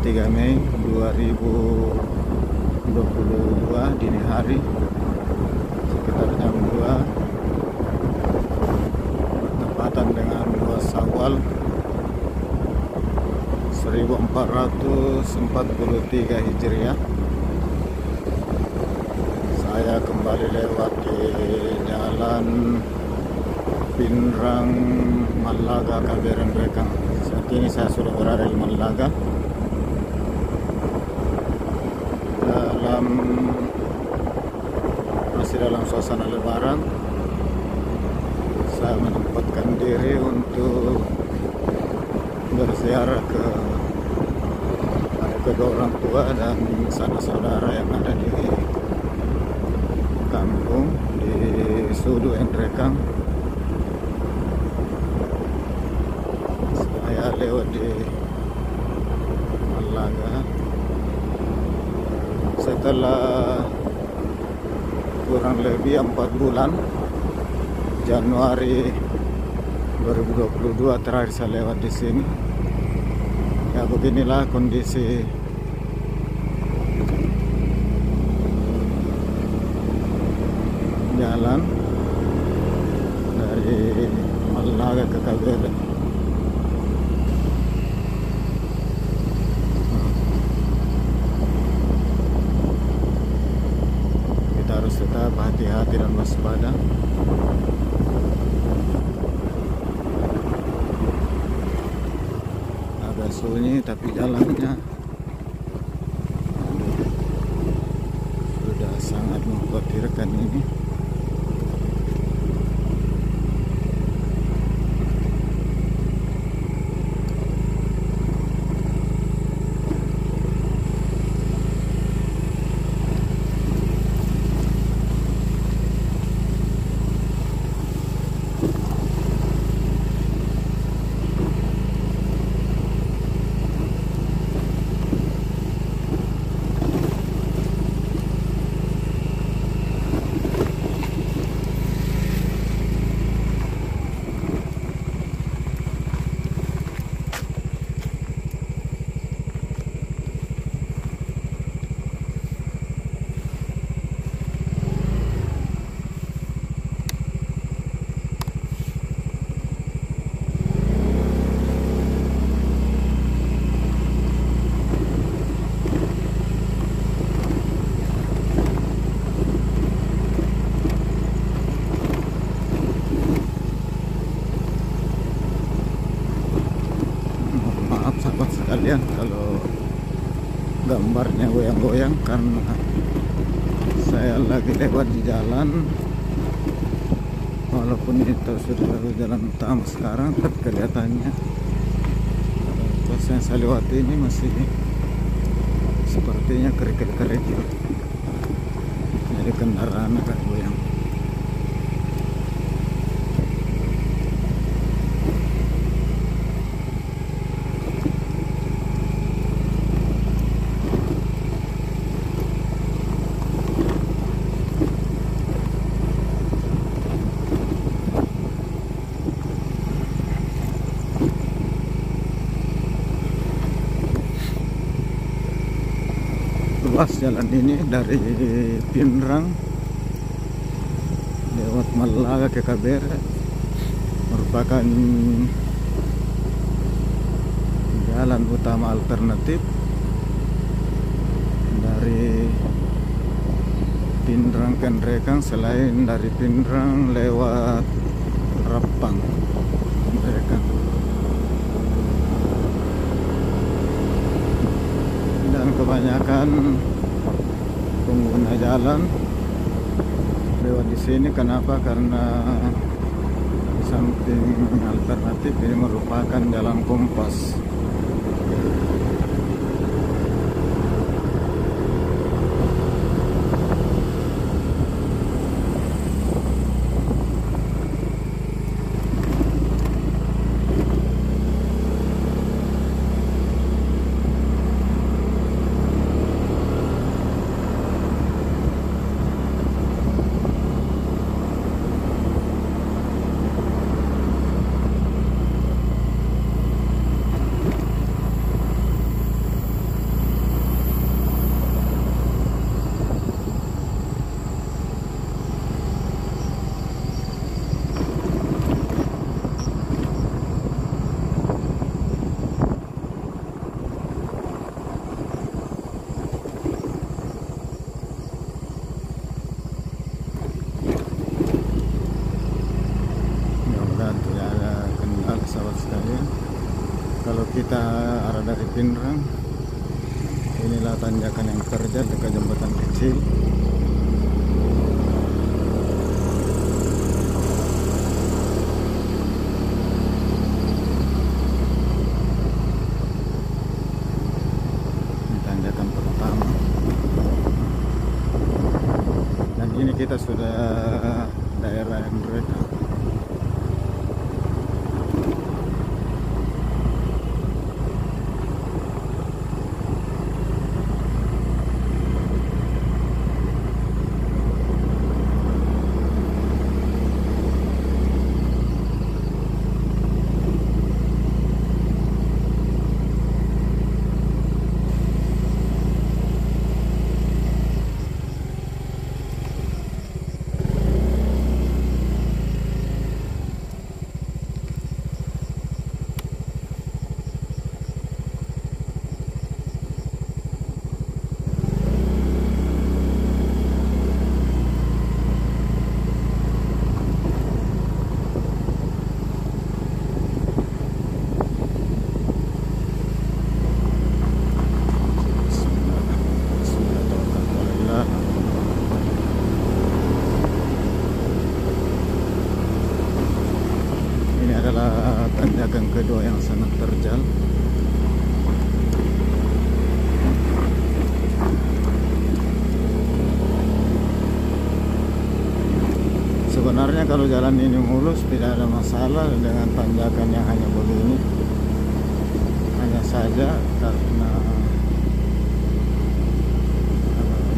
3 Mei 2022 dini hari sekitar jam 2 bertepatan dengan 2 Syawal 1443 Hijriah. Saya kembali lewat di jalan Pinrang Malaga Kabupaten Rekang. Saat ini saya sudah berada di Malaga masih dalam suasana lebaran. Saya menyempatkan diri untuk berziarah ke kedua orang tua dan sanak saudara yang ada di kampung di Sudu Rekang. Saya lewat di Malaga setelah kurang lebih 4 bulan. Januari 2022 terakhir saya lewat di sini. Ya, beginilah kondisi jalan dari Malaga ke Kabupaten. Kita harus tetap hati-hati dan waspada. Agak sunyi tapi jalannya sudah sangat mengkhawatirkan ini. Sahabat sekalian, kalau gambarnya goyang-goyang karena saya lagi lewat di jalan, walaupun itu sudah jalan utama sekarang, tapi kelihatannya pas yang saya lewati ini masih sepertinya kerikil-kerikil, jadi kendaraan agak goyang. Luas jalan ini dari Pinrang lewat Malaga ke Kabupaten, merupakan jalan utama alternatif dari Pinrang ke Rekang, selain dari Pinrang lewat Rapang Rekang. Dan kebanyakan pengguna jalan lewat di sini. Kenapa? Karena di samping alternatif ini merupakan jalan kompas. Pinrang. Inilah tanjakan yang terjal dekat jembatan kecil. Ini tanjakan pertama. Dan ini kita sudah daerah Andreka. Tanjakan kedua yang sangat terjal. Sebenarnya kalau jalan ini mulus tidak ada masalah dengan tanjakan yang hanya begini. Hanya saja karena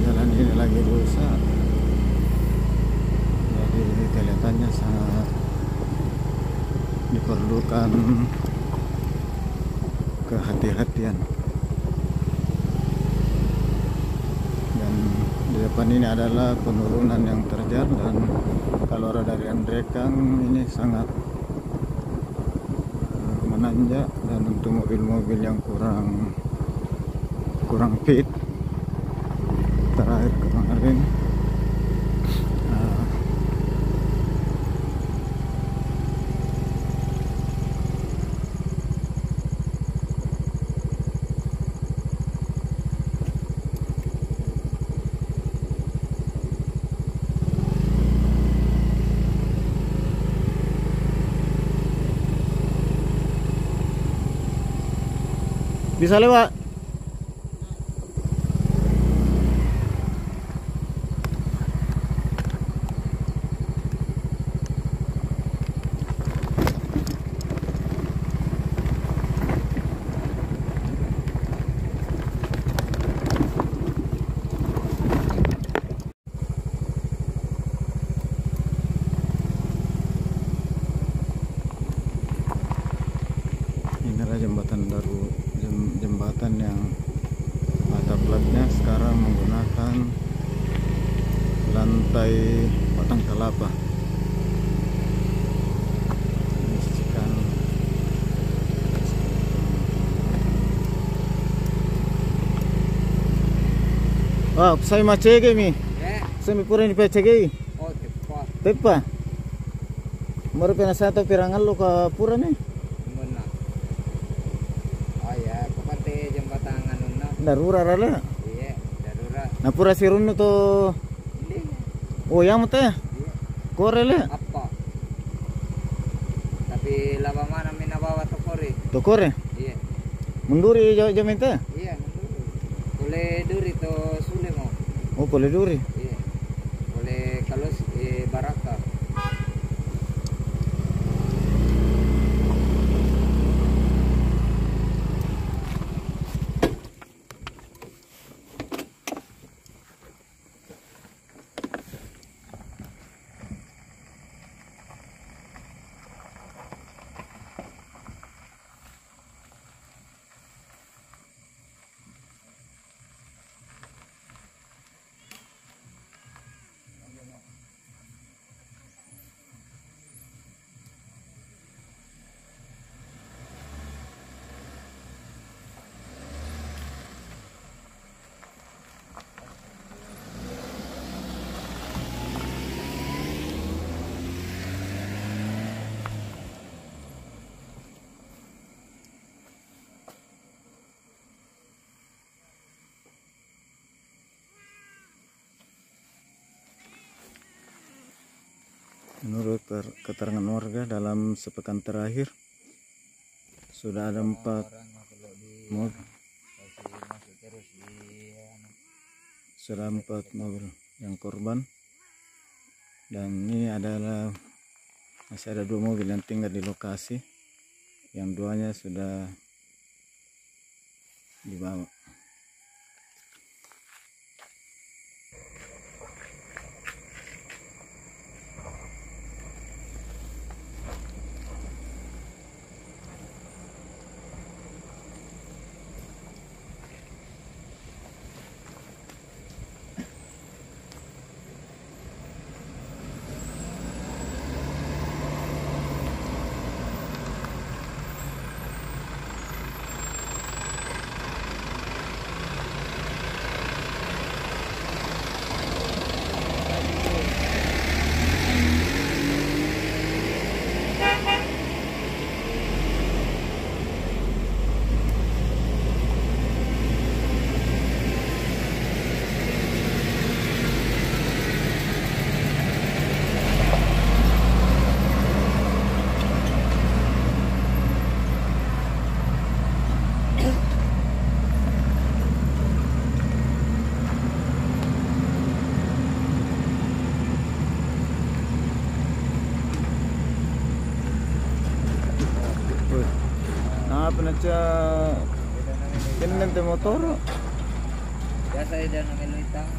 jalan ini lagi rusak, jadi kelihatannya sangat diperlukan kehati-hatian. Dan di depan ini adalah penurunan yang terjal, dan kalau dari Andrekang ini sangat menanjak, dan untuk mobil-mobil yang kurang fit terakhir kemarin bisa lewat. Inilah jembatan baru, jembatan yang mata platnya sekarang menggunakan lantai batang kelapa. Wah, saya macege mi. Saya pura ni pecege. Oh, Tepa. Moro penasato pirangan lo ka pura ni. Muna. Oh ya, kapante jembatan anun na. Darura rala. Iya, darurat. Na pura sirunno to. Hindi. Oh, yang mata. Iya. Korele. Apa? Tapi laba mana minabawa to kore. To kore. Iya. Munduri jamenta. Iya, boleh duri to sule mo. Oh, boleh duri. Iya. Boleh kalos baraka. Menurut keterangan warga, dalam sepekan terakhir sudah ada 4 mobil, masuk terus sudah 4 mobil yang korban, dan ini adalah masih ada 2 mobil yang tinggal di lokasi, yang 2-nya sudah dibawa. Apa naca kenen te motor? biasa dia namanya litang.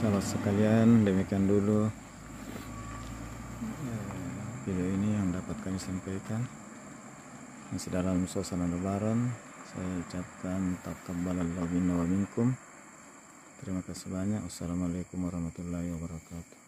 Sahabat sekalian, demikian dulu video ini yang dapat kami sampaikan. Masih dalam suasana lebaran, saya ucapkan taqabbalallahu minna wa minkum. Terima kasih banyak. Wassalamualaikum warahmatullahi wabarakatuh.